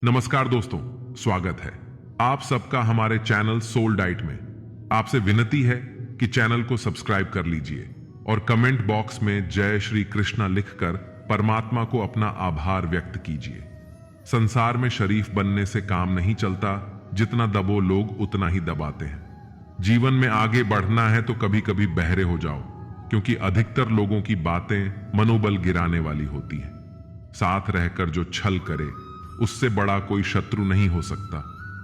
नमस्कार दोस्तों, स्वागत है आप सबका हमारे चैनल सोल डाइट में। आपसे विनती है कि चैनल को सब्सक्राइब कर लीजिए और कमेंट बॉक्स में जय श्री कृष्णा लिखकर परमात्मा को अपना आभार व्यक्त कीजिए। संसार में शरीफ बनने से काम नहीं चलता, जितना दबो लोग उतना ही दबाते हैं। जीवन में आगे बढ़ना है तो कभी कभी बहरे हो जाओ, क्योंकि अधिकतर लोगों की बातें मनोबल गिराने वाली होती हैं। साथ रहकर जो छल करे उससे बड़ा कोई शत्रु नहीं हो सकता,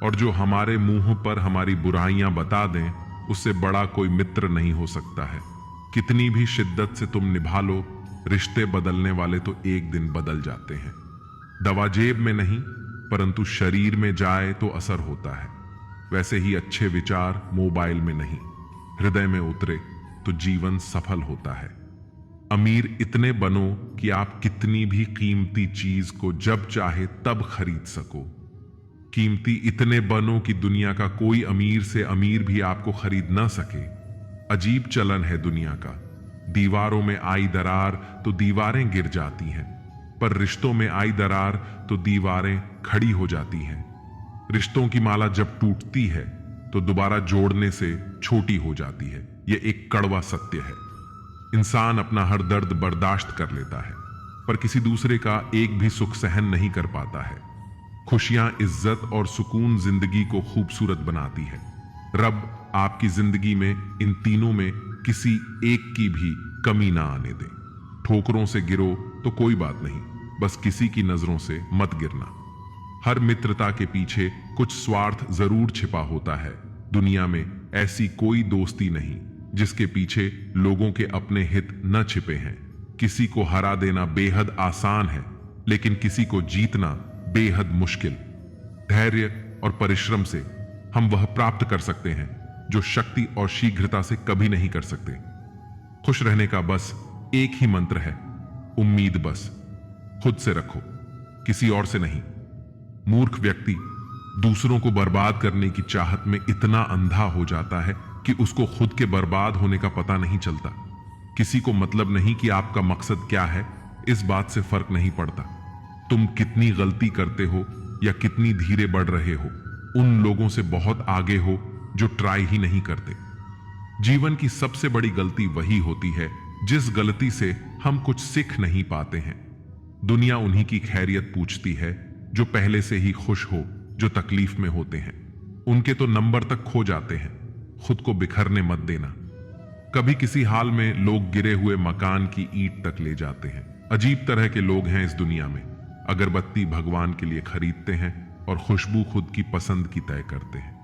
और जो हमारे मुंह पर हमारी बुराइयां बता दें उससे बड़ा कोई मित्र नहीं हो सकता है। कितनी भी शिद्दत से तुम निभा लो, रिश्ते बदलने वाले तो एक दिन बदल जाते हैं। दवा जेब में नहीं परंतु शरीर में जाए तो असर होता है। वैसे ही अच्छे विचार मोबाइल में नहीं, हृदय में उतरे तो जीवन सफल होता है। अमीर इतने बनो कि आप कितनी भी कीमती चीज को जब चाहे तब खरीद सको। कीमती इतने बनो कि दुनिया का कोई अमीर से अमीर भी आपको खरीद ना सके। अजीब चलन है दुनिया का, दीवारों में आई दरार तो दीवारें गिर जाती हैं, पर रिश्तों में आई दरार तो दीवारें खड़ी हो जाती हैं। रिश्तों की माला जब टूटती है तो दोबारा जोड़ने से छोटी हो जाती है। यह एक कड़वा सत्य है। इंसान अपना हर दर्द बर्दाश्त कर लेता है, पर किसी दूसरे का एक भी सुख सहन नहीं कर पाता है। खुशियां, इज्जत और सुकून जिंदगी को खूबसूरत बनाती है। रब आपकी जिंदगी में इन तीनों में किसी एक की भी कमी ना आने दे। ठोकरों से गिरो तो कोई बात नहीं, बस किसी की नजरों से मत गिरना। हर मित्रता के पीछे कुछ स्वार्थ जरूर छिपा होता है। दुनिया में ऐसी कोई दोस्ती नहीं जिसके पीछे लोगों के अपने हित न छिपे हैं। किसी को हरा देना बेहद आसान है, लेकिन किसी को जीतना बेहद मुश्किल। धैर्य और परिश्रम से हम वह प्राप्त कर सकते हैं जो शक्ति और शीघ्रता से कभी नहीं कर सकते। खुश रहने का बस एक ही मंत्र है, उम्मीद बस खुद से रखो, किसी और से नहीं। मूर्ख व्यक्ति दूसरों को बर्बाद करने की चाहत में इतना अंधा हो जाता है कि उसको खुद के बर्बाद होने का पता नहीं चलता। किसी को मतलब नहीं कि आपका मकसद क्या है, इस बात से फर्क नहीं पड़ता। तुम कितनी गलती करते हो या कितनी धीरे बढ़ रहे हो, उन लोगों से बहुत आगे हो जो ट्राई ही नहीं करते। जीवन की सबसे बड़ी गलती वही होती है जिस गलती से हम कुछ सीख नहीं पाते हैं। दुनिया उन्हीं की खैरियत पूछती है जो पहले से ही खुश हो, जो तकलीफ में होते हैं। उनके तो नंबर तक खो जाते हैं। खुद को बिखरने मत देना। कभी किसी हाल में लोग गिरे हुए मकान की ईंट तक ले जाते हैं। अजीब तरह के लोग हैं इस दुनिया में। अगरबत्ती भगवान के लिए खरीदते हैं और खुशबू खुद की पसंद की तय करते हैं।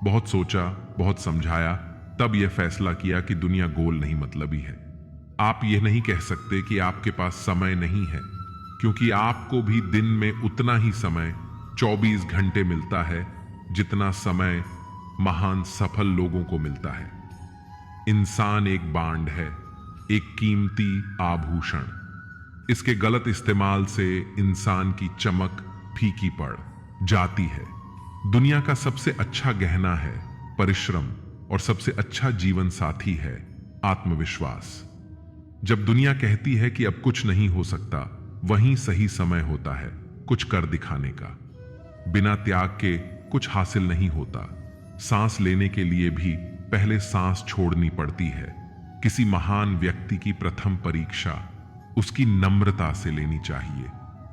बहुत सोचा, बहुत समझाया, तब यह फैसला किया कि दुनिया गोल नहीं मतलबी है। आप यह नहीं कह सकते कि आपके पास समय नहीं है, क्योंकि आपको भी दिन में उतना ही समय 24 घंटे मिलता है जितना समय महान सफल लोगों को मिलता है। इंसान एक बांड है, एक कीमती आभूषण। इसके गलत इस्तेमाल से इंसान की चमक फीकी पड़ जाती है। दुनिया का सबसे अच्छा गहना है परिश्रम, और सबसे अच्छा जीवन साथी है आत्मविश्वास। जब दुनिया कहती है कि अब कुछ नहीं हो सकता, वहीं सही समय होता है कुछ कर दिखाने का। बिना त्याग के कुछ हासिल नहीं होता। सांस लेने के लिए भी पहले सांस छोड़नी पड़ती है। किसी महान व्यक्ति की प्रथम परीक्षा उसकी नम्रता से लेनी चाहिए।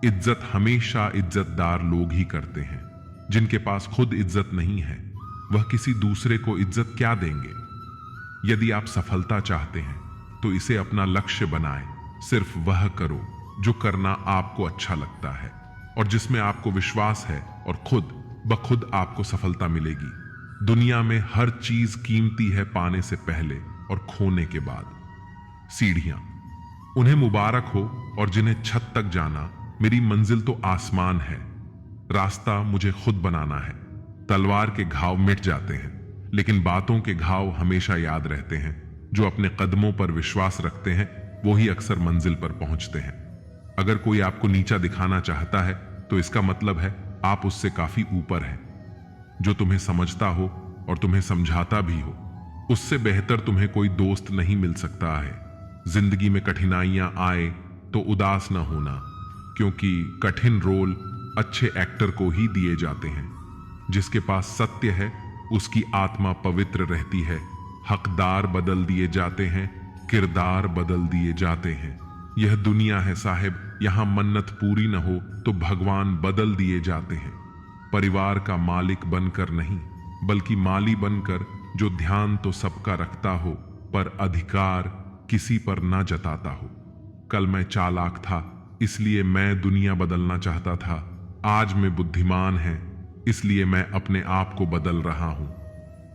इज्जत हमेशा इज्जतदार लोग ही करते हैं। जिनके पास खुद इज्जत नहीं है, वह किसी दूसरे को इज्जत क्या देंगे। यदि आप सफलता चाहते हैं तो इसे अपना लक्ष्य बनाएं। सिर्फ वह करो जो करना आपको अच्छा लगता है और जिसमें आपको विश्वास है, और खुद ब खुद आपको सफलता मिलेगी। दुनिया में हर चीज कीमती है पाने से पहले और खोने के बाद। सीढ़ियां उन्हें मुबारक हो और जिन्हें छत तक जाना। मेरी मंजिल तो आसमान है, रास्ता मुझे खुद बनाना है। तलवार के घाव मिट जाते हैं, लेकिन बातों के घाव हमेशा याद रहते हैं। जो अपने कदमों पर विश्वास रखते हैं वो ही अक्सर मंजिल पर पहुंचते हैं। अगर कोई आपको नीचा दिखाना चाहता है तो इसका मतलब है आप उससे काफी ऊपर हैं। जो तुम्हें समझता हो और तुम्हें समझाता भी हो, उससे बेहतर तुम्हें कोई दोस्त नहीं मिल सकता है। जिंदगी में कठिनाइयां आए तो उदास न होना, क्योंकि कठिन रोल अच्छे एक्टर को ही दिए जाते हैं। जिसके पास सत्य है उसकी आत्मा पवित्र रहती है। हकदार बदल दिए जाते हैं, किरदार बदल दिए जाते हैं। यह दुनिया है साहिब, यहां मन्नत पूरी न हो तो भगवान बदल दिए जाते हैं। परिवार का मालिक बनकर नहीं, बल्कि माली बनकर, जो ध्यान तो सबका रखता हो पर अधिकार किसी पर ना जताता हो। कल मैं चालाक था, इसलिए मैं दुनिया बदलना चाहता था। आज मैं बुद्धिमान है, इसलिए मैं अपने आप को बदल रहा हूं।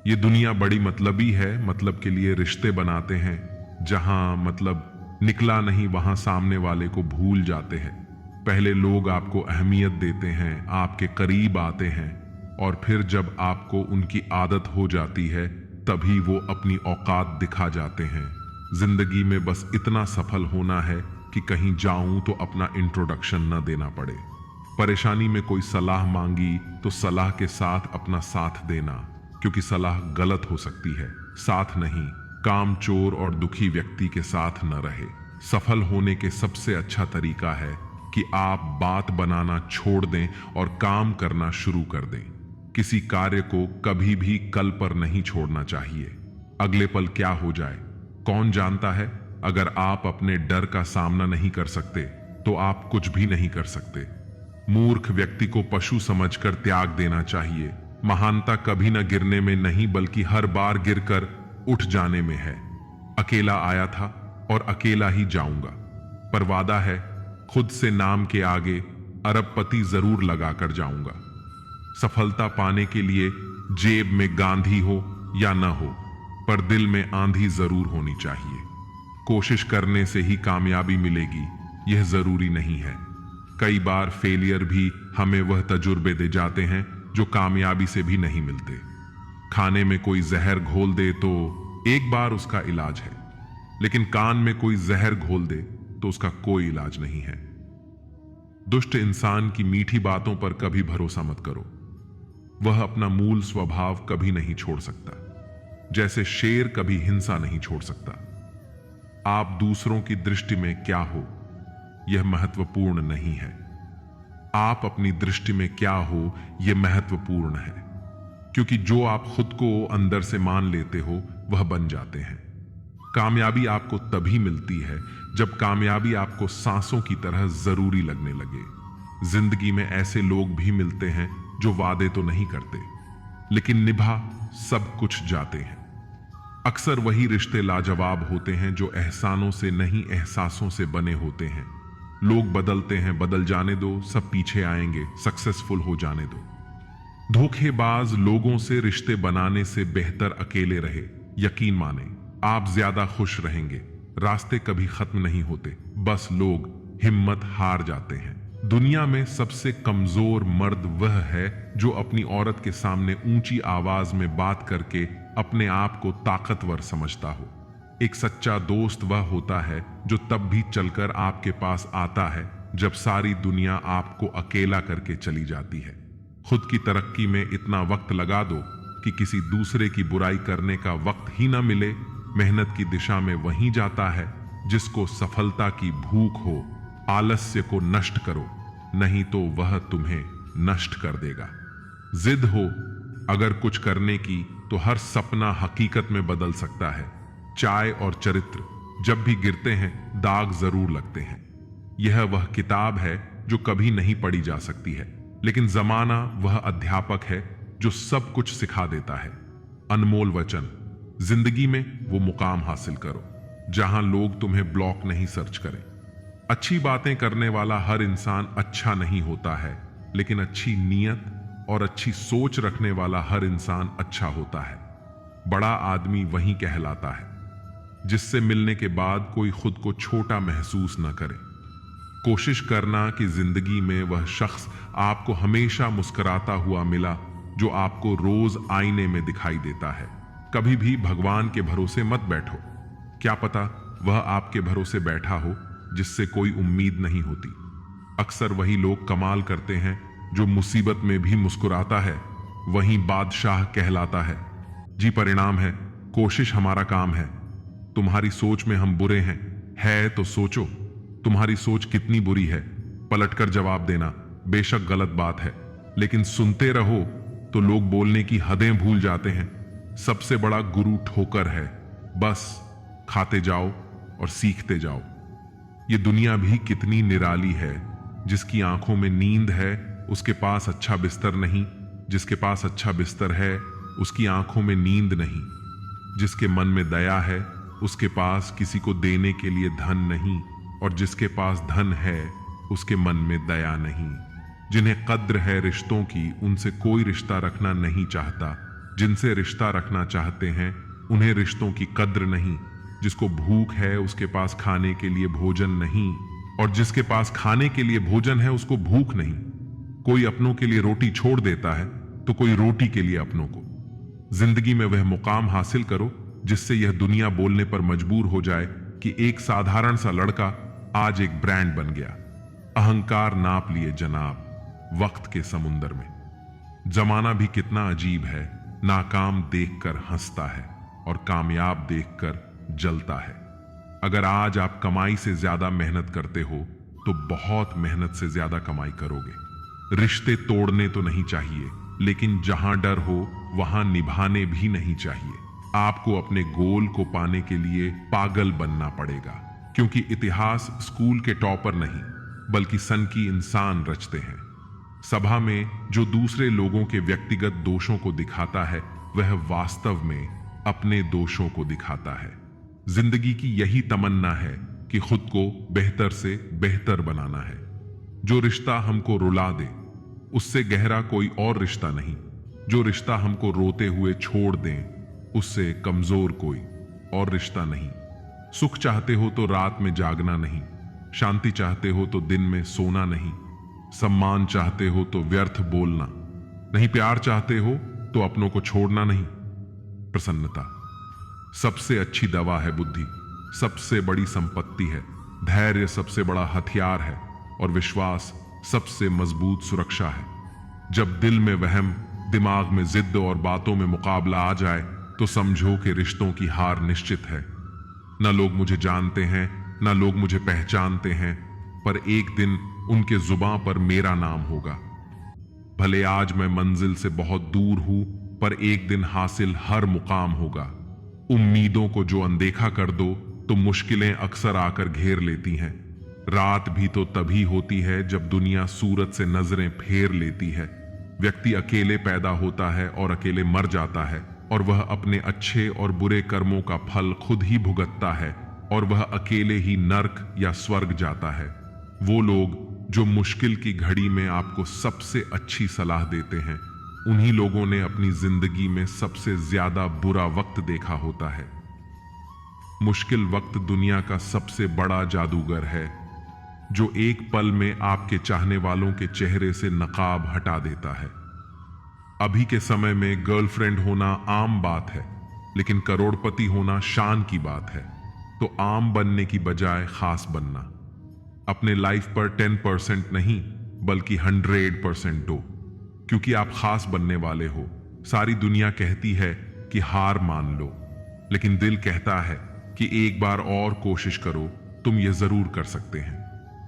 ये दुनिया बड़ी मतलबी है, मतलब के लिए रिश्ते बनाते हैं। जहां मतलब निकला नहीं वहां सामने वाले को भूल जाते हैं। पहले लोग आपको अहमियत देते हैं, आपके करीब आते हैं, और फिर जब आपको उनकी आदत हो जाती है तभी वो अपनी औकात दिखा जाते हैं। जिंदगी में बस इतना सफल होना है कि कहीं जाऊं तो अपना इंट्रोडक्शन न देना पड़े। परेशानी में कोई सलाह मांगी तो सलाह के साथ अपना साथ देना, क्योंकि सलाह गलत हो सकती है। साथ नहीं, काम चोर और दुखी व्यक्ति के साथ न रहे। सफल होने के सबसे अच्छा तरीका है कि आप बात बनाना छोड़ दें और काम करना शुरू कर दें। किसी कार्य को कभी भी कल पर नहीं छोड़ना चाहिए। अगले पल क्या हो जाए कौन जानता है। अगर आप अपने डर का सामना नहीं कर सकते तो आप कुछ भी नहीं कर सकते। मूर्ख व्यक्ति को पशु समझकर त्याग देना चाहिए। महानता कभी न गिरने में नहीं, बल्कि हर बार गिरकर उठ जाने में है। अकेला आया था और अकेला ही जाऊंगा, पर वादा है खुद से नाम के आगे अरबपति जरूर लगाकर जाऊंगा। सफलता पाने के लिए जेब में गांधी हो या न हो, पर दिल में आंधी जरूर होनी चाहिए। कोशिश करने से ही कामयाबी मिलेगी, यह जरूरी नहीं है। कई बार फेलियर भी हमें वह तजुर्बे दे जाते हैं जो कामयाबी से भी नहीं मिलते। खाने में कोई जहर घोल दे तो एक बार उसका इलाज है, लेकिन कान में कोई जहर घोल दे तो उसका कोई इलाज नहीं है। दुष्ट इंसान की मीठी बातों पर कभी भरोसा मत करो, वह अपना मूल स्वभाव कभी नहीं छोड़ सकता। जैसे शेर कभी हिंसा नहीं छोड़ सकता। आप दूसरों की दृष्टि में क्या हो यह महत्वपूर्ण नहीं है, आप अपनी दृष्टि में क्या हो यह महत्वपूर्ण है। क्योंकि जो आप खुद को अंदर से मान लेते हो वह बन जाते हैं। कामयाबी आपको तभी मिलती है जब कामयाबी आपको सांसों की तरह जरूरी लगने लगे। जिंदगी में ऐसे लोग भी मिलते हैं जो वादे तो नहीं करते, लेकिन निभा सब कुछ जाते हैं। अक्सर वही रिश्ते लाजवाब होते हैं जो एहसानों से नहीं एहसासों से बने होते हैं। लोग बदलते हैं, बदल जाने दो, सब पीछे आएंगे, सक्सेसफुल हो जाने दो। धोखेबाज लोगों से रिश्ते बनाने से बेहतर अकेले रहे। यकीन माने आप ज्यादा खुश रहेंगे। रास्ते कभी खत्म नहीं होते, बस लोग हिम्मत हार जाते हैं। दुनिया में सबसे कमजोर मर्द वह है जो अपनी औरत के सामने ऊंची आवाज में बात करके अपने आप को ताकतवर समझता हो। एक सच्चा दोस्त वह होता है जो तब भी चलकर आपके पास आता है जब सारी दुनिया आपको अकेला करके चली जाती है। खुद की तरक्की में इतना वक्त लगा दो कि किसी दूसरे की बुराई करने का वक्त ही ना मिले। मेहनत की दिशा में वहीं जाता है जिसको सफलता की भूख हो। आलस्य को नष्ट करो, नहीं तो वह तुम्हें नष्ट कर देगा। जिद हो अगर कुछ करने की तो हर सपना हकीकत में बदल सकता है। चाय और चरित्र जब भी गिरते हैं दाग जरूर लगते हैं। यह वह किताब है जो कभी नहीं पढ़ी जा सकती है, लेकिन जमाना वह अध्यापक है जो सब कुछ सिखा देता है। अनमोल वचन, जिंदगी में वो मुकाम हासिल करो जहां लोग तुम्हें ब्लॉक नहीं सर्च करें। अच्छी बातें करने वाला हर इंसान अच्छा नहीं होता है, लेकिन अच्छी नीयत और अच्छी सोच रखने वाला हर इंसान अच्छा होता है। बड़ा आदमी वही कहलाता है जिससे मिलने के बाद कोई खुद को छोटा महसूस न करे। कोशिश करना कि जिंदगी में वह शख्स आपको हमेशा मुस्कुराता हुआ मिला जो आपको रोज आईने में दिखाई देता है। कभी भी भगवान के भरोसे मत बैठो, क्या पता वह आपके भरोसे बैठा हो जिससे कोई उम्मीद नहीं होती। अक्सर वही लोग कमाल करते हैं जो मुसीबत में भी मुस्कुराता है, वही बादशाह कहलाता है। जी परिणाम है, कोशिश हमारा काम है। तुम्हारी सोच में हम बुरे हैं, है तो सोचो तुम्हारी सोच कितनी बुरी है, पलटकर जवाब देना। बेशक गलत बात है, लेकिन सुनते रहो तो लोग बोलने की हदें भूल जाते हैं। सबसे बड़ा गुरु ठोकर है, बस खाते जाओ और सीखते जाओ। ये दुनिया भी कितनी निराली है। जिसकी आंखों में नींद है उसके पास अच्छा बिस्तर नहीं, जिसके पास अच्छा बिस्तर है उसकी आंखों में नींद नहीं। जिसके मन में दया है उसके पास किसी को देने के लिए धन नहीं, और जिसके पास धन है उसके मन में दया नहीं। जिन्हें कद्र है रिश्तों की उनसे कोई रिश्ता रखना नहीं चाहता, जिनसे रिश्ता रखना चाहते हैं उन्हें रिश्तों की कद्र नहीं। जिसको भूख है उसके पास खाने के लिए भोजन नहीं, और जिसके पास खाने के लिए भोजन है उसको भूख नहीं। कोई अपनों के लिए रोटी छोड़ देता है तो कोई रोटी के लिए अपनों को। जिंदगी में वह मुकाम हासिल करो जिससे यह दुनिया बोलने पर मजबूर हो जाए कि एक साधारण सा लड़का आज एक ब्रांड बन गया। अहंकार नाप लिए जनाब वक्त के समुंदर में। जमाना भी कितना अजीब है, नाकाम देखकर हंसता है और कामयाब देखकर जलता है। अगर आज आप कमाई से ज्यादा मेहनत करते हो तो बहुत मेहनत से ज्यादा कमाई करोगे। रिश्ते तोड़ने तो नहीं चाहिए, लेकिन जहां डर हो वहां निभाने भी नहीं चाहिए। आपको अपने गोल को पाने के लिए पागल बनना पड़ेगा, क्योंकि इतिहास स्कूल के टॉपर नहीं बल्कि सन की इंसान रचते हैं। सभा में जो दूसरे लोगों के व्यक्तिगत दोषों को दिखाता है वह वास्तव में अपने दोषों को दिखाता है। जिंदगी की यही तमन्ना है कि खुद को बेहतर से बेहतर बनाना है। जो रिश्ता हमको रुला दे उससे गहरा कोई और रिश्ता नहीं। जो रिश्ता हमको रोते हुए छोड़ दें उससे कमजोर कोई और रिश्ता नहीं। सुख चाहते हो तो रात में जागना नहीं, शांति चाहते हो तो दिन में सोना नहीं, सम्मान चाहते हो तो व्यर्थ बोलना नहीं, प्यार चाहते हो तो अपनों को छोड़ना नहीं। प्रसन्नता सबसे अच्छी दवा है, बुद्धि सबसे बड़ी संपत्ति है, धैर्य सबसे बड़ा हथियार है और विश्वास सबसे मजबूत सुरक्षा है। जब दिल में वहम, दिमाग में जिद और बातों में मुकाबला आ जाए तो समझो कि रिश्तों की हार निश्चित है। न लोग मुझे जानते हैं न लोग मुझे पहचानते हैं, पर एक दिन उनके जुबां पर मेरा नाम होगा। भले आज मैं मंजिल से बहुत दूर हूं, पर एक दिन हासिल हर मुकाम होगा। उम्मीदों को जो अनदेखा कर दो तो मुश्किलें अक्सर आकर घेर लेती हैं। रात भी तो तभी होती है जब दुनिया सूरज से नजरें फेर लेती है। व्यक्ति अकेले पैदा होता है और अकेले मर जाता है, और वह अपने अच्छे और बुरे कर्मों का फल खुद ही भुगतता है, और वह अकेले ही नर्क या स्वर्ग जाता है। वो लोग जो मुश्किल की घड़ी में आपको सबसे अच्छी सलाह देते हैं, उन्हीं लोगों ने अपनी जिंदगी में सबसे ज्यादा बुरा वक्त देखा होता है। मुश्किल वक्त दुनिया का सबसे बड़ा जादूगर है, जो एक पल में आपके चाहने वालों के चेहरे से नकाब हटा देता है। अभी के समय में गर्लफ्रेंड होना आम बात है, लेकिन करोड़पति होना शान की बात है। तो आम बनने की बजाय खास बनना। अपने लाइफ पर 10% नहीं बल्कि 100% दो, क्योंकि आप खास बनने वाले हो। सारी दुनिया कहती है कि हार मान लो, लेकिन दिल कहता है कि एक बार और कोशिश करो, तुम ये जरूर कर सकते हैं।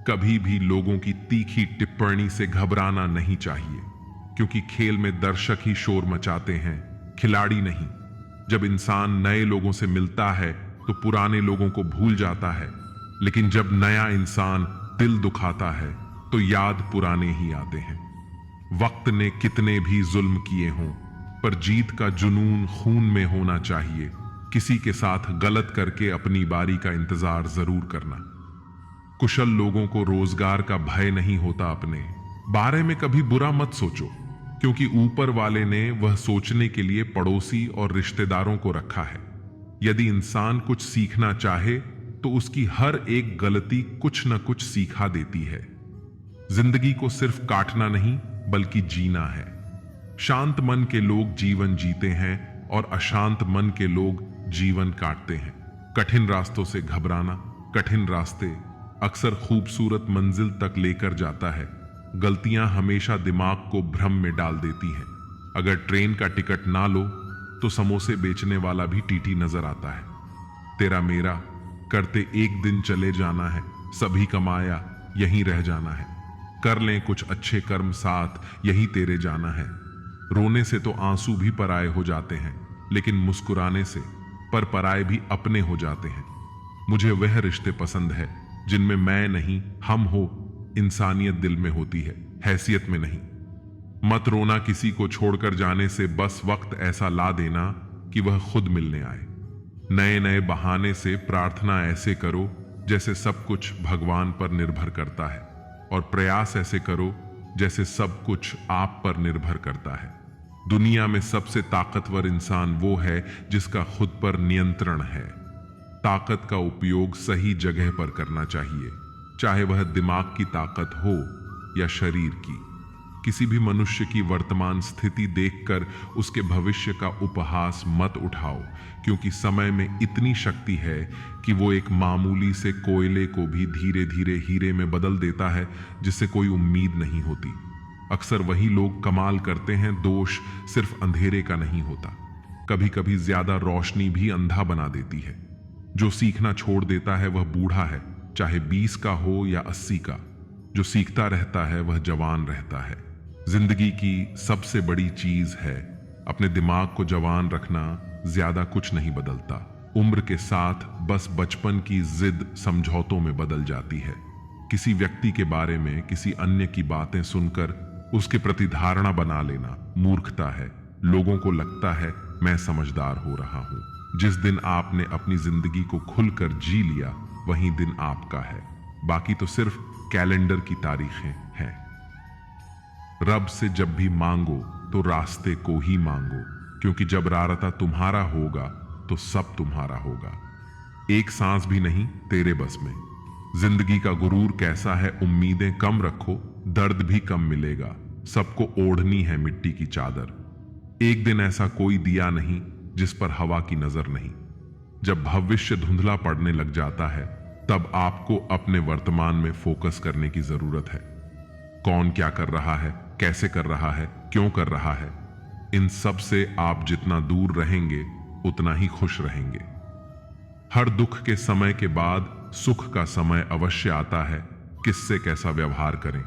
कभी भी लोगों की तीखी टिप्पणी से घबराना नहीं चाहिए, क्योंकि खेल में दर्शक ही शोर मचाते हैं, खिलाड़ी नहीं। जब इंसान नए लोगों से मिलता है तो पुराने लोगों को भूल जाता है, लेकिन जब नया इंसान दिल दुखाता है तो याद पुराने ही आते हैं। वक्त ने कितने भी जुल्म किए हों, पर जीत का जुनून खून में होना चाहिए। किसी के साथ गलत करके अपनी बारी का इंतजार जरूर करना। कुशल लोगों को रोजगार का भय नहीं होता। अपने बारे में कभी बुरा मत सोचो, क्योंकि ऊपर वाले ने वह सोचने के लिए पड़ोसी और रिश्तेदारों को रखा है। यदि इंसान कुछ सीखना चाहे तो उसकी हर एक गलती कुछ न कुछ सिखा देती है। जिंदगी को सिर्फ काटना नहीं बल्कि जीना है। शांत मन के लोग जीवन जीते हैं और अशांत मन के लोग जीवन काटते हैं। कठिन रास्तों से घबराना, कठिन रास्ते अक्सर खूबसूरत मंजिल तक लेकर जाता है। गलतियां हमेशा दिमाग को भ्रम में डाल देती हैं। अगर ट्रेन का टिकट ना लो तो समोसे बेचने वाला भी टीटी नजर आता है। तेरा मेरा करते एक दिन चले जाना है, सभी कमाया यहीं रह जाना है। कर लें कुछ अच्छे कर्म साथ, यही तेरे जाना है। रोने से तो आंसू भी पराये हो जाते हैं, लेकिन मुस्कुराने से पर पराये भी अपने हो जाते हैं। मुझे वह रिश्ते पसंद है जिनमें मैं नहीं हम हो, इंसानियत दिल में होती है, हैसियत में नहीं। मत रोना किसी को छोड़कर जाने से, बस वक्त ऐसा ला देना कि वह खुद मिलने आए। नए नए बहाने से प्रार्थना ऐसे करो जैसे सब कुछ भगवान पर निर्भर करता है, और प्रयास ऐसे करो जैसे सब कुछ आप पर निर्भर करता है। दुनिया में सबसे ताकतवर इंसान वो है जिसका खुद पर नियंत्रण है। ताकत का उपयोग सही जगह पर करना चाहिए, चाहे वह दिमाग की ताकत हो या शरीर की। किसी भी मनुष्य की वर्तमान स्थिति देखकर उसके भविष्य का उपहास मत उठाओ, क्योंकि समय में इतनी शक्ति है कि वो एक मामूली से कोयले को भी धीरे धीरे हीरे में बदल देता है, जिससे कोई उम्मीद नहीं होती। अक्सर वही लोग कमाल करते हैं, दोष सिर्फ अंधेरे का नहीं होता, कभी कभी ज्यादा रोशनी भी अंधा बना देती है। जो सीखना छोड़ देता है वह बूढ़ा है, चाहे 20 का हो या 80 का। जो सीखता रहता है वह जवान रहता है। जिंदगी की सबसे बड़ी चीज है अपने दिमाग को जवान रखना। ज्यादा कुछ नहीं बदलता, उम्र के साथ बस बचपन की जिद समझौतों में बदल जाती है। किसी व्यक्ति के बारे में किसी अन्य की बातें सुनकर उसके प्रति धारणा बना लेना मूर्खता है। लोगों को लगता है मैं समझदार हो रहा हूं। जिस दिन आपने अपनी जिंदगी को खुलकर जी लिया वही दिन आपका है, बाकी तो सिर्फ कैलेंडर की तारीखें हैं। रब से जब भी मांगो तो रास्ते को ही मांगो, क्योंकि जब रास्ता तुम्हारा होगा तो सब तुम्हारा होगा। एक सांस भी नहीं तेरे बस में। जिंदगी का गुरूर कैसा है, उम्मीदें कम रखो, दर्द भी कम मिलेगा। सबको ओढ़नी है मिट्टी की चादर। एक दिन ऐसा कोई दिया नहीं जिस पर हवा की नजर नहीं। जब भविष्य धुंधला पड़ने लग जाता है तब आपको अपने वर्तमान में फोकस करने की जरूरत है। कौन क्या कर रहा है, कैसे कर रहा है, क्यों कर रहा है, इन सब से आप जितना दूर रहेंगे उतना ही खुश रहेंगे। हर दुख के समय के बाद सुख का समय अवश्य आता है। किससे कैसा व्यवहार करें।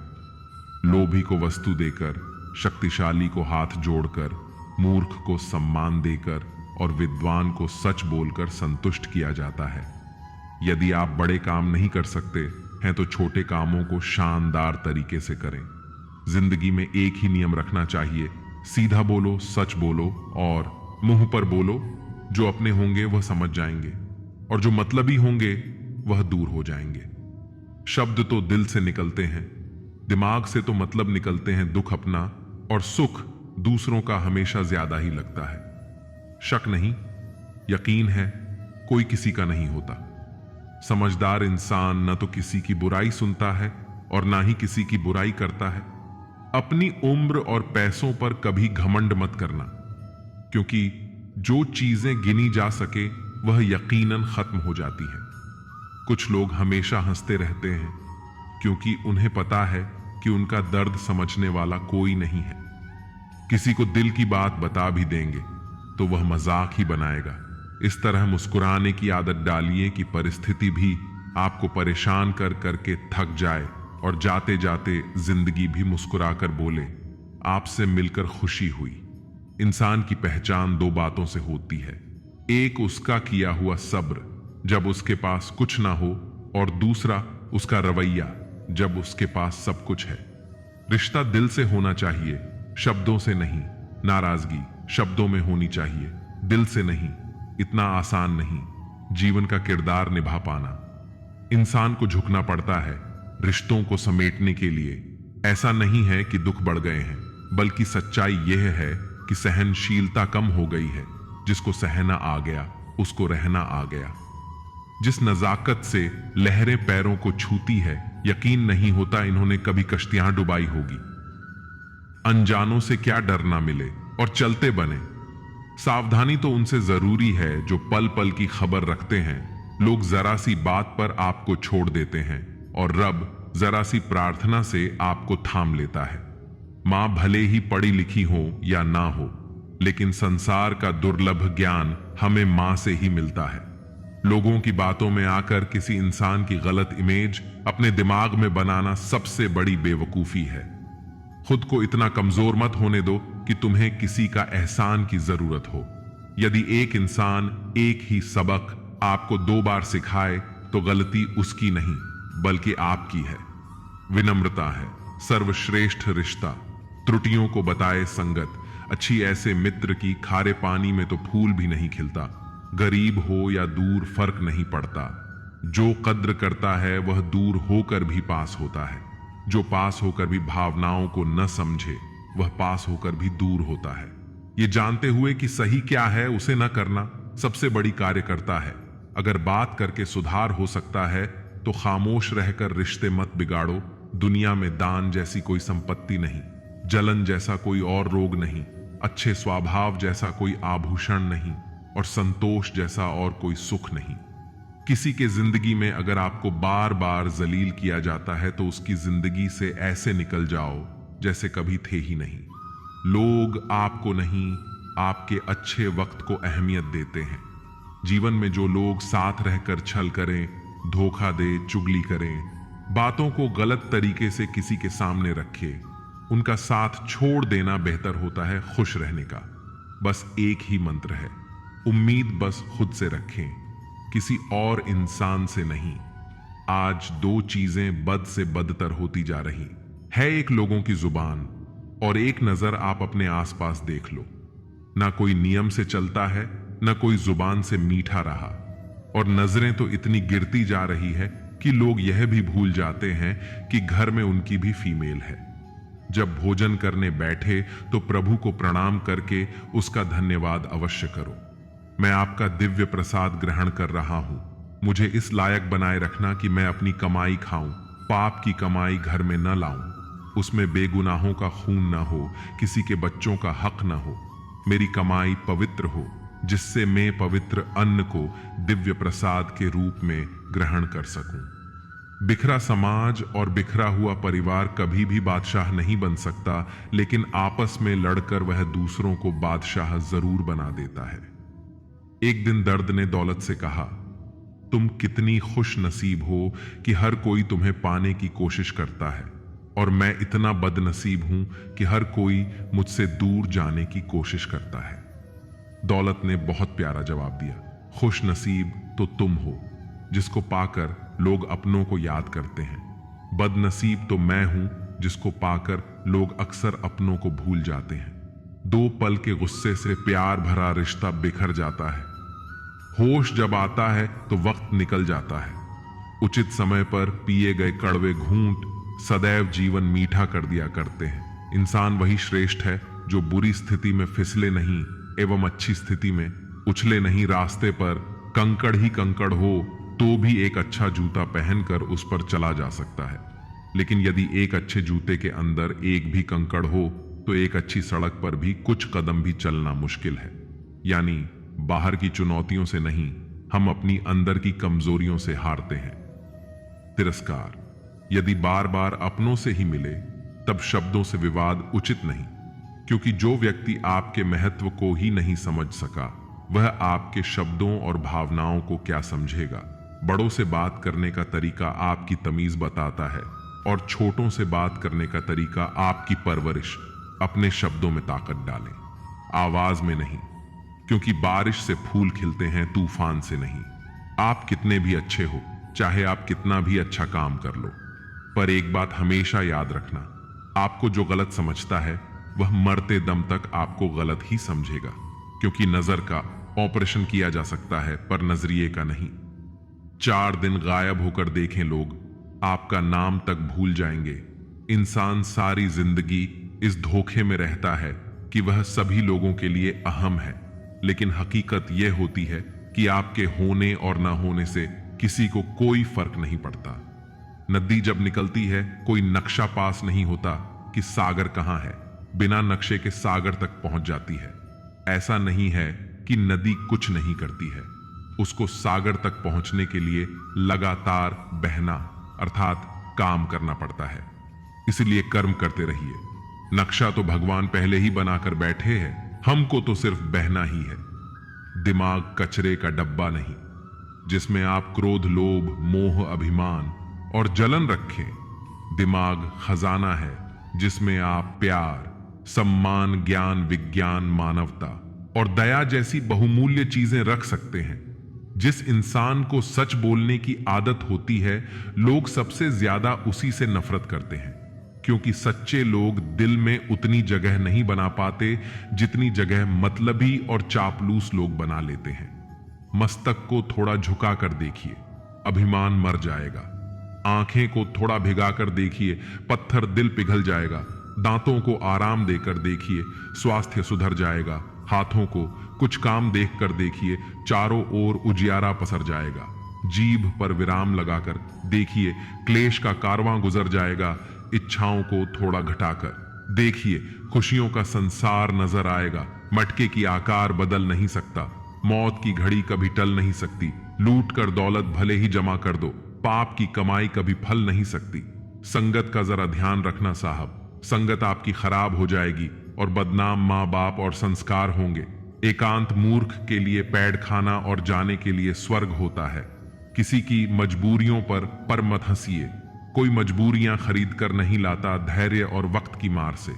लोभी को वस्तु देकर, शक्तिशाली को हाथ जोड़कर, मूर्ख को सम्मान देकर और विद्वान को सच बोलकर संतुष्ट किया जाता है। यदि आप बड़े काम नहीं कर सकते हैं तो छोटे कामों को शानदार तरीके से करें। जिंदगी में एक ही नियम रखना चाहिए, सीधा बोलो, सच बोलो और मुंह पर बोलो। जो अपने होंगे वह समझ जाएंगे और जो मतलबी होंगे वह दूर हो जाएंगे। शब्द तो दिल से निकलते हैं, दिमाग से तो मतलब निकलते हैं दुख अपना, और सुख दूसरों का हमेशा ज्यादा ही लगता है। शक नहीं, यकीन है, कोई किसी का नहीं होता। समझदार इंसान न तो किसी की बुराई सुनता है और ना ही किसी की बुराई करता है। अपनी उम्र और पैसों पर कभी घमंड मत करना, क्योंकि जो चीजें गिनी जा सके वह यकीनन खत्म हो जाती हैं। कुछ लोग हमेशा हंसते रहते हैं क्योंकि उन्हें पता है कि उनका दर्द समझने वाला कोई नहीं है। किसी को दिल की बात बता भी देंगे तो वह मजाक ही बनाएगा। इस तरह मुस्कुराने की आदत डालिए कि परिस्थिति भी आपको परेशान कर करके थक जाए और जाते जाते जिंदगी भी मुस्कुराकर बोले, आपसे मिलकर खुशी हुई। इंसान की पहचान दो बातों से होती है, एक उसका किया हुआ सब्र जब उसके पास कुछ ना हो, और दूसरा उसका रवैया जब उसके पास सब कुछ है। रिश्ता दिल से होना चाहिए, शब्दों से नहीं। नाराजगी शब्दों में होनी चाहिए, दिल से नहीं। इतना आसान नहीं जीवन का किरदार निभा पाना। इंसान को झुकना पड़ता है रिश्तों को समेटने के लिए। ऐसा नहीं है कि दुख बढ़ गए हैं, बल्कि सच्चाई यह है कि सहनशीलता कम हो गई है। जिसको सहना आ गया उसको रहना आ गया। जिस नजाकत से लहरें पैरों को छूती है, यकीन नहीं होता इन्होंने कभी कश्तियां डुबाई होगी। अनजानों से क्या डरना मिले और चलते बने। सावधानी तो उनसे जरूरी है जो पल पल की खबर रखते हैं। लोग जरा सी बात पर आपको छोड़ देते हैं और रब जरा सी प्रार्थना से आपको थाम लेता है। मां भले ही पढ़ी लिखी हो या ना हो, लेकिन संसार का दुर्लभ ज्ञान हमें मां से ही मिलता है। लोगों की बातों में आकर किसी इंसान की गलत इमेज अपने दिमाग में बनाना सबसे बड़ी बेवकूफी है। खुद को इतना कमजोर मत होने दो कि तुम्हें किसी का एहसान की जरूरत हो। यदि एक इंसान एक ही सबक आपको 2 बार सिखाए तो गलती उसकी नहीं बल्कि आपकी है। विनम्रता है सर्वश्रेष्ठ रिश्ता। त्रुटियों को बताए संगत अच्छी ऐसे मित्र की खारे पानी में तो फूल भी नहीं खिलता। गरीब हो या दूर फर्क नहीं पड़ता। जो कद्र करता है वह दूर होकर भी पास होता है। जो पास होकर भी भावनाओं को न समझे वह पास होकर भी दूर होता है। ये जानते हुए कि सही क्या है उसे न करना सबसे बड़ी कार्य करता है। अगर बात करके सुधार हो सकता है तो खामोश रहकर रिश्ते मत बिगाड़ो। दुनिया में दान जैसी कोई संपत्ति नहीं, जलन जैसा कोई और रोग नहीं, अच्छे स्वभाव जैसा कोई आभूषण नहीं और संतोष जैसा और कोई सुख नहीं। किसी के जिंदगी में अगर आपको बार बार जलील किया जाता है तो उसकी जिंदगी से ऐसे निकल जाओ जैसे कभी थे ही नहीं। लोग आपको नहीं, आपके अच्छे वक्त को अहमियत देते हैं। जीवन में जो लोग साथ रहकर छल करें, धोखा दे, चुगली करें, बातों को गलत तरीके से किसी के सामने रखे, उनका साथ छोड़ देना बेहतर होता है खुश रहने का। बस एक ही मंत्र है, उम्मीद बस खुद से रखें, किसी और इंसान से नहीं। आज 2 चीजें बद से बदतर होती जा रही है, एक लोगों की जुबान और एक नजर आप अपने आसपास देख लो। ना कोई नियम से चलता है, ना कोई जुबान से मीठा रहा, और नजरें तो इतनी गिरती जा रही है कि लोग यह भी भूल जाते हैं कि घर में उनकी भी फीमेल है। जब भोजन करने बैठे तो प्रभु को प्रणाम करके उसका धन्यवाद अवश्य करो। मैं आपका दिव्य प्रसाद ग्रहण कर रहा हूं, मुझे इस लायक बनाए रखना कि मैं अपनी कमाई खाऊं, पाप की कमाई घर में न लाऊं, उसमें बेगुनाहों का खून न हो, किसी के बच्चों का हक न हो। मेरी कमाई पवित्र हो जिससे मैं पवित्र अन्न को दिव्य प्रसाद के रूप में ग्रहण कर सकूं। बिखरा समाज और बिखरा हुआ परिवार कभी भी बादशाह नहीं बन सकता, लेकिन आपस में लड़कर वह दूसरों को बादशाह जरूर बना देता है। एक दिन दर्द ने दौलत से कहा, तुम कितनी खुश नसीब हो कि हर कोई तुम्हें पाने की कोशिश करता है, और मैं इतना बदनसीब हूं कि हर कोई मुझसे दूर जाने की कोशिश करता है। दौलत ने बहुत प्यारा जवाब दिया, खुश नसीब तो तुम हो जिसको पाकर लोग अपनों को याद करते हैं। बदनसीब तो मैं हूं जिसको पाकर लोग अक्सर अपनों को भूल जाते हैं। 2 पल के गुस्से से प्यार भरा रिश्ता बिखर जाता है। होश जब आता है तो वक्त निकल जाता है। उचित समय पर पिए गए कड़वे घूंट सदैव जीवन मीठा कर दिया करते हैं। इंसान वही श्रेष्ठ है जो बुरी स्थिति में फिसले नहीं एवं अच्छी स्थिति में उछले नहीं। रास्ते पर कंकड़ ही कंकड़ हो तो भी एक अच्छा जूता पहनकर उस पर चला जा सकता है, लेकिन यदि एक अच्छे जूते के अंदर एक भी कंकड़ हो तो एक अच्छी सड़क पर भी कुछ कदम भी चलना मुश्किल है। यानी बाहर की चुनौतियों से नहीं, हम अपनी अंदर की कमजोरियों से हारते हैं। तिरस्कार, यदि बार बार अपनों से ही मिले तब शब्दों से विवाद उचित नहीं, क्योंकि जो व्यक्ति आपके महत्व को ही नहीं समझ सका वह आपके शब्दों और भावनाओं को क्या समझेगा। बड़ों से बात करने का तरीका आपकी तमीज बताता है और छोटों से बात करने का तरीका आपकी परवरिश। अपने शब्दों में ताकत डालें, आवाज में नहीं, क्योंकि बारिश से फूल खिलते हैं, तूफान से नहीं। आप कितने भी अच्छे हो, चाहे आप कितना भी अच्छा काम कर लो, पर एक बात हमेशा याद रखना, आपको जो गलत समझता है वह मरते दम तक आपको गलत ही समझेगा, क्योंकि नजर का ऑपरेशन किया जा सकता है पर नजरिए का नहीं। 4 दिन गायब होकर देखें लोग, आपका नाम तक भूल जाएंगे। इंसान सारी जिंदगी इस धोखे में रहता है कि वह सभी लोगों के लिए अहम है, लेकिन हकीकत यह होती है कि आपके होने और ना होने से किसी को कोई फर्क नहीं पड़ता। नदी जब निकलती है कोई नक्शा पास नहीं होता कि सागर कहां है, बिना नक्शे के सागर तक पहुंच जाती है। ऐसा नहीं है कि नदी कुछ नहीं करती है, उसको सागर तक पहुंचने के लिए लगातार बहना अर्थात काम करना पड़ता है। इसलिए कर्म करते रहिए। नक्शा तो भगवान पहले ही बनाकर बैठे हैं, हमको तो सिर्फ बहना ही है। दिमाग कचरे का डब्बा नहीं जिसमें आप क्रोध, लोभ, मोह, अभिमान और जलन रखें। दिमाग खजाना है जिसमें आप प्यार, सम्मान, ज्ञान, विज्ञान, मानवता और दया जैसी बहुमूल्य चीजें रख सकते हैं। जिस इंसान को सच बोलने की आदत होती है, लोग सबसे ज्यादा उसी से नफरत करते हैं, क्योंकि सच्चे लोग दिल में उतनी जगह नहीं बना पाते जितनी जगह मतलबी और चापलूस लोग बना लेते हैं। मस्तक को थोड़ा झुका कर देखिए, अभिमान मर जाएगा। आंखें को थोड़ा भिगा कर देखिए, पत्थर दिल पिघल जाएगा। दांतों को आराम देकर देखिए, स्वास्थ्य सुधर जाएगा। हाथों को कुछ काम देख कर देखिए, चारों ओर उजियारा पसर जाएगा। जीभ पर विराम लगाकर देखिए, क्लेश का कारवां गुजर जाएगा। इच्छाओं को थोड़ा घटाकर देखिए, खुशियों का संसार नजर आएगा। मटके की आकार बदल नहीं सकता, मौत की घड़ी कभी टल नहीं सकती। लूट कर दौलत भले ही जमा कर दो, पाप की कमाई कभी फल नहीं सकती। संगत का जरा ध्यान रखना साहब, संगत आपकी खराब हो जाएगी और बदनाम माँ बाप और संस्कार होंगे। एकांत मूर्ख के लिए पैड खाना और जाने के लिए स्वर्ग होता है। किसी की मजबूरियों पर मत हंसिए। कोई मजबूरियां खरीद कर नहीं लाता, धैर्य और वक्त की मार से।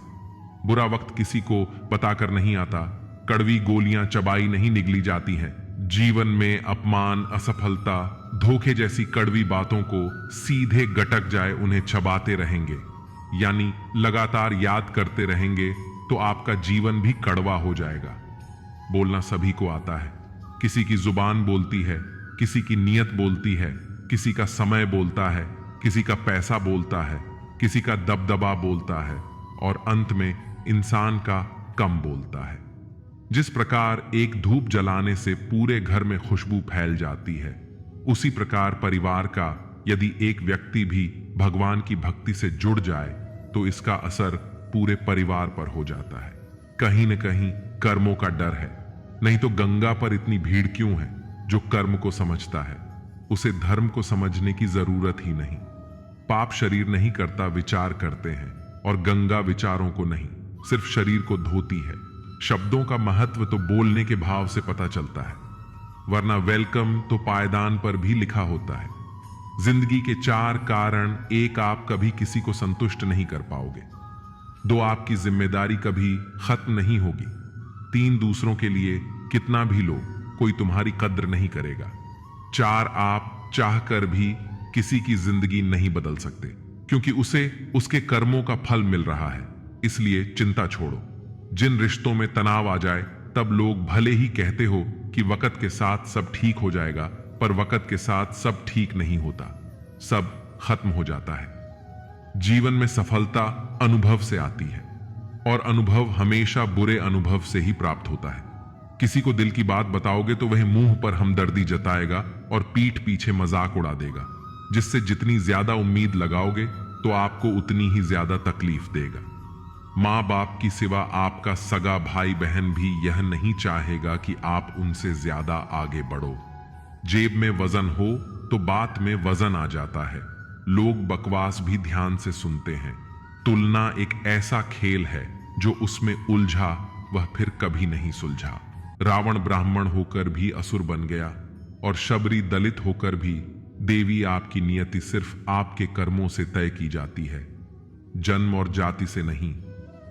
बुरा वक्त किसी को बताकर नहीं आता, कड़वी गोलियां चबाई नहीं निगली जाती हैं। जीवन में अपमान, असफलता, धोखे जैसी कड़वी बातों को सीधे गटक जाए उन्हें चबाते रहेंगे, यानी लगातार याद करते रहेंगे तो आपका जीवन भी कड़वा हो जाएगा। बोलना सभी को आता है, किसी की जुबान बोलती है, किसी की नीयत बोलती है, किसी का समय बोलता है, किसी का पैसा बोलता है, किसी का दबदबा बोलता है और अंत में इंसान का कम बोलता है। जिस प्रकार एक धूप जलाने से पूरे घर में खुशबू फैल जाती है, उसी प्रकार परिवार का यदि एक व्यक्ति भी भगवान की भक्ति से जुड़ जाए तो इसका असर पूरे परिवार पर हो जाता है। कहीं न कहीं कर्मों का डर है, नहीं तो गंगा पर इतनी भीड़ क्यों है? जो कर्म को समझता है उसे धर्म को समझने की जरूरत ही नहीं। पाप शरीर नहीं करता, विचार करते हैं, और गंगा विचारों को नहीं, सिर्फ शरीर को धोती है। शब्दों का महत्व तो बोलने के भाव से पता चलता है, वरना वेलकम तो पायदान पर भी लिखा होता है। जिंदगी के 4 कारण, 1 आप कभी किसी को संतुष्ट नहीं कर पाओगे। 2 आपकी जिम्मेदारी कभी खत्म नहीं होगी। 3 दूसरों के लिए कितना भी लो, कोई तुम्हारी कद्र नहीं करेगा। 4 आप चाहकर भी किसी की जिंदगी नहीं बदल सकते, क्योंकि उसे उसके कर्मों का फल मिल रहा है। इसलिए चिंता छोड़ो। जिन रिश्तों में तनाव आ जाए, तब लोग भले ही कहते हो कि वक्त के साथ सब ठीक हो जाएगा, पर वक्त के साथ सब ठीक नहीं होता, सब खत्म हो जाता है। जीवन में सफलता अनुभव से आती है, और अनुभव हमेशा बुरे अनुभव से ही प्राप्त होता है। किसी को दिल की बात बताओगे तो वह मुंह पर हमदर्दी जताएगा और पीठ पीछे मजाक उड़ा देगा, जिससे जितनी ज्यादा उम्मीद लगाओगे तो आपको उतनी ही ज्यादा तकलीफ देगा। माँ बाप की सिवा आपका सगा भाई बहन भी यह नहीं चाहेगा कि आप उनसे ज्यादा आगे बढ़ो। जेब में वजन हो तो बात में वजन आ जाता है। लोग बकवास भी ध्यान से सुनते हैं। तुलना एक ऐसा खेल है जो उसमें उलझा वह फिर कभी नहीं सुलझा। रावण ब्राह्मण होकर भी असुर बन गया, और शबरी दलित होकर भी। देवी आपकी नियति सिर्फ आपके कर्मों से तय की जाती है, जन्म और जाति से नहीं।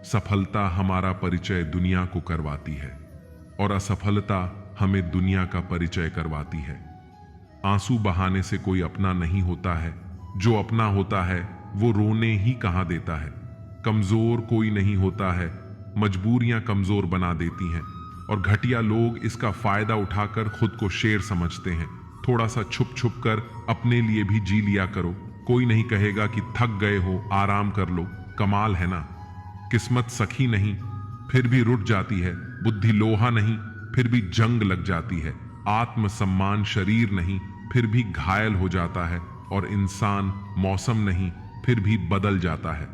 सफलता हमारा परिचय दुनिया को करवाती है, और असफलता हमें दुनिया का परिचय करवाती है। आंसू बहाने से कोई अपना नहीं होता है, जो अपना होता है वो रोने ही कहां देता है। कमजोर कोई नहीं होता है, मजबूरियां कमजोर बना देती हैं, और घटिया लोग इसका फायदा उठाकर खुद को शेर समझते हैं। थोड़ा सा छुप छुप कर अपने लिए भी जी लिया करो, कोई नहीं कहेगा कि थक गए हो, आराम कर लो। कमाल है ना। किस्मत सखी नहीं फिर भी रुठ जाती है, बुद्धि लोहा नहीं फिर भी जंग लग जाती है, आत्मसम्मान शरीर नहीं फिर भी घायल हो जाता है, और इंसान मौसम नहीं फिर भी बदल जाता है।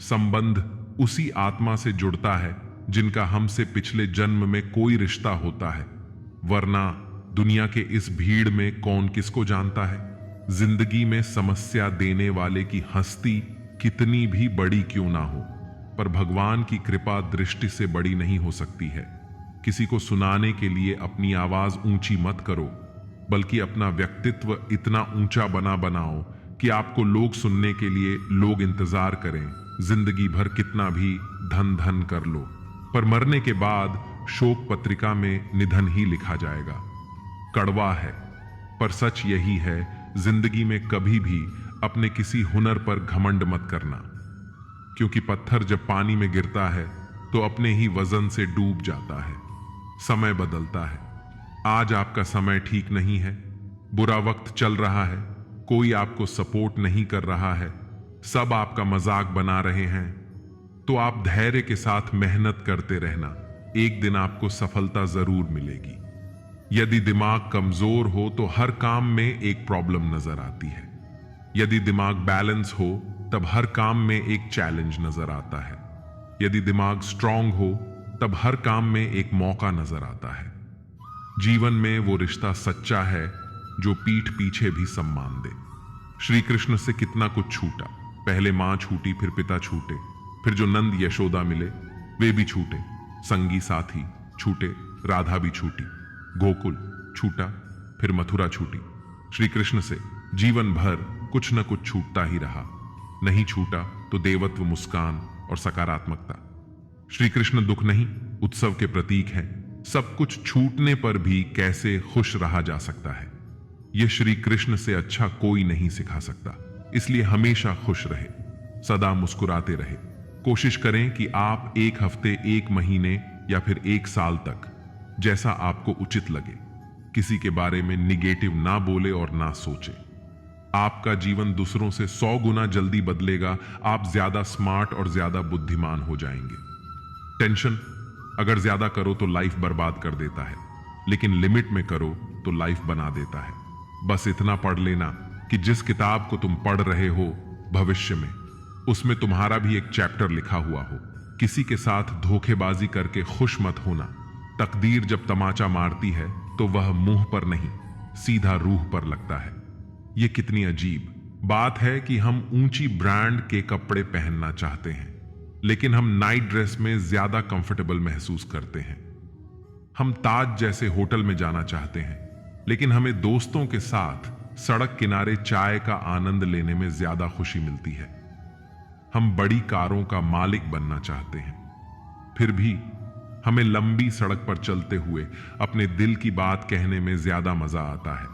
संबंध उसी आत्मा से जुड़ता है जिनका हमसे पिछले जन्म में कोई रिश्ता होता है, वरना दुनिया के इस भीड़ में कौन किसको जानता है। जिंदगी में समस्या देने वाले की हस्ती कितनी भी बड़ी क्यों ना हो, पर भगवान की कृपा दृष्टि से बड़ी नहीं हो सकती है। किसी को सुनाने के लिए अपनी आवाज ऊंची मत करो, बल्कि अपना व्यक्तित्व इतना ऊंचा बनाओ कि आपको लोग सुनने के लिए लोग इंतजार करें, जिंदगी भर कितना भी धन धन कर लो, पर मरने के बाद शोक पत्रिका में निधन ही लिखा जाएगा। कड़वा है, पर सच यही है, जिंदगी में कभी भी अपने किसी हुनर पर घमंड मत करना, क्योंकि पत्थर जब पानी में गिरता है तो अपने ही वजन से डूब जाता है। समय बदलता है। आज आपका समय ठीक नहीं है, बुरा वक्त चल रहा है, कोई आपको सपोर्ट नहीं कर रहा है, सब आपका मजाक बना रहे हैं, तो आप धैर्य के साथ मेहनत करते रहना, एक दिन आपको सफलता जरूर मिलेगी। यदि दिमाग कमजोर हो तो हर काम में एक प्रॉब्लम नजर आती है। यदि दिमाग बैलेंस हो तब हर काम में एक चैलेंज नजर आता है। यदि दिमाग स्ट्रांग हो तब हर काम में एक मौका नजर आता है। जीवन में वो रिश्ता सच्चा है जो पीठ पीछे भी सम्मान दे। श्री कृष्ण से कितना कुछ छूटा, पहले मां छूटी, फिर पिता छूटे, फिर जो नंद यशोदा मिले वे भी छूटे, संगी साथी छूटे, राधा भी छूटी, गोकुल छूटा, फिर मथुरा छूटी। श्री कृष्ण से जीवन भर कुछ न कुछ छूटता ही रहा। नहीं छूटा तो देवत्व, मुस्कान और सकारात्मकता। श्री कृष्ण दुख नहीं, उत्सव के प्रतीक हैं। सब कुछ छूटने पर भी कैसे खुश रहा जा सकता है, यह श्री कृष्ण से अच्छा कोई नहीं सिखा सकता। इसलिए हमेशा खुश रहे, सदा मुस्कुराते रहे। कोशिश करें कि आप एक हफ्ते, एक महीने या फिर एक साल तक, जैसा आपको उचित लगे, किसी के बारे में निगेटिव ना बोले और ना सोचे। आपका जीवन दूसरों से 100 गुना जल्दी बदलेगा। आप ज्यादा स्मार्ट और ज्यादा बुद्धिमान हो जाएंगे। टेंशन अगर ज्यादा करो तो लाइफ बर्बाद कर देता है, लेकिन लिमिट में करो तो लाइफ बना देता है। बस इतना पढ़ लेना कि जिस किताब को तुम पढ़ रहे हो भविष्य में, उसमें तुम्हारा भी एक चैप्टर लिखा हुआ हो। किसी के साथ धोखेबाजी करके खुश मत होना। तकदीर जब तमाचा मारती है तो वह मुंह पर नहीं, सीधा रूह पर लगता है। यह कितनी अजीब बात है कि हम ऊंची ब्रांड के कपड़े पहनना चाहते हैं, लेकिन हम नाइट ड्रेस में ज्यादा कंफर्टेबल महसूस करते हैं। हम ताज जैसे होटल में जाना चाहते हैं, लेकिन हमें दोस्तों के साथ सड़क किनारे चाय का आनंद लेने में ज्यादा खुशी मिलती है। हम बड़ी कारों का मालिक बनना चाहते हैं, फिर भी हमें लंबी सड़क पर चलते हुए अपने दिल की बात कहने में ज्यादा मजा आता है।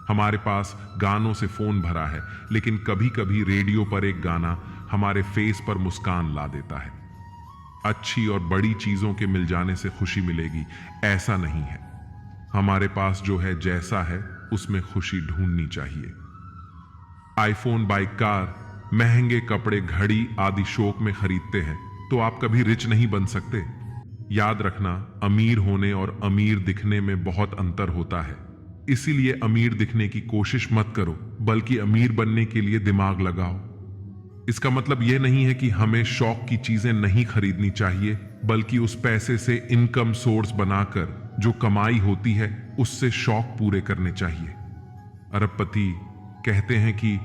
हमारे पास गानों से फोन भरा है, लेकिन कभी कभी रेडियो पर एक गाना हमारे फेस पर मुस्कान ला देता है। अच्छी और बड़ी चीजों के मिल जाने से खुशी मिलेगी, ऐसा नहीं है। हमारे पास जो है, जैसा है, उसमें खुशी ढूंढनी चाहिए। आईफोन, बाइक, कार, महंगे कपड़े, घड़ी आदि शौक में खरीदते हैं तो आप कभी रिच नहीं बन सकते। याद रखना, अमीर होने और अमीर दिखने में बहुत अंतर होता है। इसीलिए अमीर दिखने की कोशिश मत करो, बल्कि अमीर बनने के लिए दिमाग लगाओ। इसका मतलब यह नहीं है कि हमें शौक की चीजें नहीं खरीदनी चाहिए, बल्कि उस पैसे से इनकम सोर्स बनाकर जो कमाई होती है उससे शौक पूरे करने चाहिए। अरबपति कहते हैं कि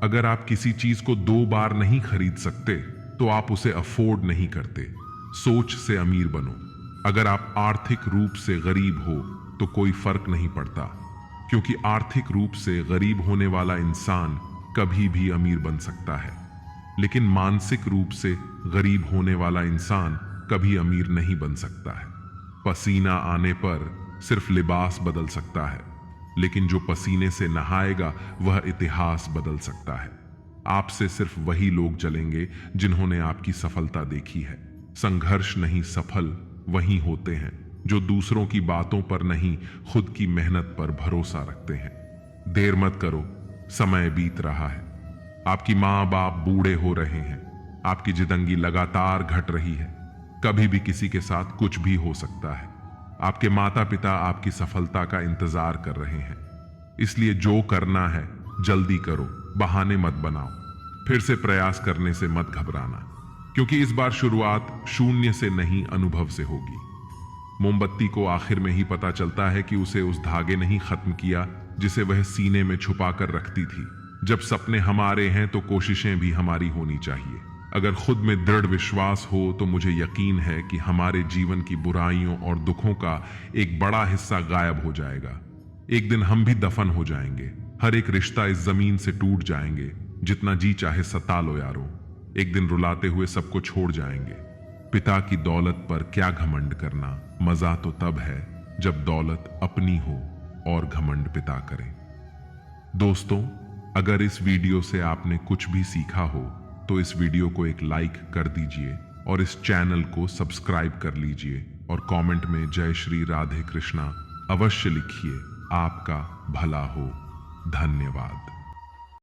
अगर आप किसी चीज को 2 बार नहीं खरीद सकते तो आप उसे अफोर्ड नहीं करते। सोच से अमीर बनो। अगर आप आर्थिक रूप से गरीब हो तो कोई फर्क नहीं पड़ता, क्योंकि आर्थिक रूप से गरीब होने वाला इंसान कभी भी अमीर बन सकता है, लेकिन मानसिक रूप से गरीब होने वाला इंसान कभी अमीर नहीं बन सकता है। पसीना आने पर सिर्फ लिबास बदल सकता है, लेकिन जो पसीने से नहाएगा वह इतिहास बदल सकता है। आपसे सिर्फ वही लोग चलेंगे जिन्होंने आपकी सफलता देखी है। संघर्ष नहीं, सफल वही होते हैं जो दूसरों की बातों पर नहीं, खुद की मेहनत पर भरोसा रखते हैं। देर मत करो, समय बीत रहा है। आपकी माँ बाप बूढ़े हो रहे हैं, आपकी जिंदगी लगातार घट रही है। कभी भी किसी के साथ कुछ भी हो सकता है। आपके माता पिता आपकी सफलता का इंतजार कर रहे हैं। इसलिए जो करना है जल्दी करो, बहाने मत बनाओ। फिर से प्रयास करने से मत घबराना, क्योंकि इस बार शुरुआत शून्य से नहीं, अनुभव से होगी। मोमबत्ती को आखिर में ही पता चलता है कि उसे उस धागे नहीं खत्म किया जिसे वह सीने में छुपा कर रखती थी। जब सपने हमारे हैं तो कोशिशें भी हमारी होनी चाहिए। अगर खुद में दृढ़ विश्वास हो तो मुझे यकीन है कि हमारे जीवन की बुराइयों और दुखों का एक बड़ा हिस्सा गायब हो जाएगा। एक दिन हम भी दफन हो जाएंगे, हर एक रिश्ता इस जमीन से टूट जाएंगे, जितना जी चाहे सता लो यारो। एक दिन रुलाते हुए सबको छोड़ जाएंगे। पिता की दौलत पर क्या घमंड करना, मजा तो तब है जब दौलत अपनी हो और घमंड पिता करे। दोस्तों, अगर इस वीडियो से आपने कुछ भी सीखा हो तो इस वीडियो को एक लाइक कर दीजिए और इस चैनल को सब्सक्राइब कर लीजिए और कमेंट में जय श्री राधे कृष्णा अवश्य लिखिए। आपका भला हो। धन्यवाद।